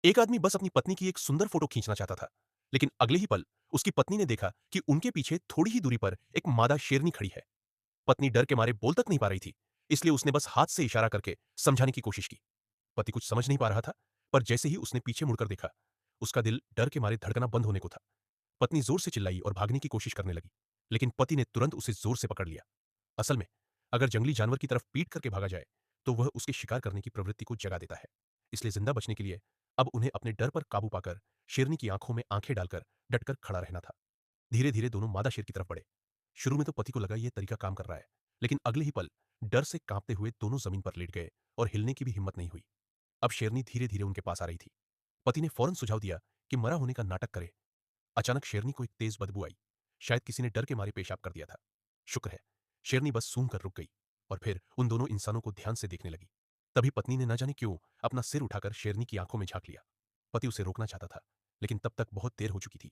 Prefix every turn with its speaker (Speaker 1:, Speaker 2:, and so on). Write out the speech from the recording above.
Speaker 1: एक आदमी बस अपनी पत्नी की एक सुंदर फोटो खींचना चाहता था, लेकिन अगले ही पल उसकी पत्नी ने देखा कि उनके पीछे थोड़ी ही दूरी पर एक मादा शेरनी खड़ी है। पत्नी डर के मारे बोल तक नहीं पा रही थी, इसलिए उसने बस हाथ से इशारा करके समझाने की कोशिश की। पति कुछ समझ नहीं पा रहा था, पर जैसे ही उसने पीछे मुड़कर देखा, उसका दिल डर के मारे धड़कना बंद होने को था। पत्नी जोर से चिल्लाई और भागने की कोशिश करने लगी, लेकिन पति ने तुरंत उसे जोर से पकड़ लिया। असल में अगर जंगली जानवर की तरफ पीट करके भागा जाए, तो वह उसके शिकार करने की प्रवृत्ति को जगा देता है। इसलिए जिंदा बचने के लिए अब उन्हें अपने डर पर काबू पाकर शेरनी की आंखों में आंखें डालकर डटकर खड़ा रहना था। धीरे धीरे दोनों मादा शेर की तरफ बढ़े। शुरू में तो पति को लगा यह तरीका काम कर रहा है, लेकिन अगले ही पल डर से कांपते हुए दोनों जमीन पर लेट गए और हिलने की भी हिम्मत नहीं हुई। अब शेरनी धीरे धीरे उनके पास आ रही थी। पति ने फौरन सुझाव दिया कि मरा होने का नाटक करे। अचानक शेरनी को एक तेज बदबू आई। शायद किसी ने डर के मारे पेशाब कर दिया था। शुक्र है, शेरनी बस सूंघ कर रुक गई और फिर उन दोनों इंसानों को ध्यान से देखने लगी। तभी पत्नी ने न जाने क्यों अपना सिर उठाकर शेरनी की आंखों में झांक लिया। पति उसे रोकना चाहता था, लेकिन तब तक बहुत देर हो चुकी थी।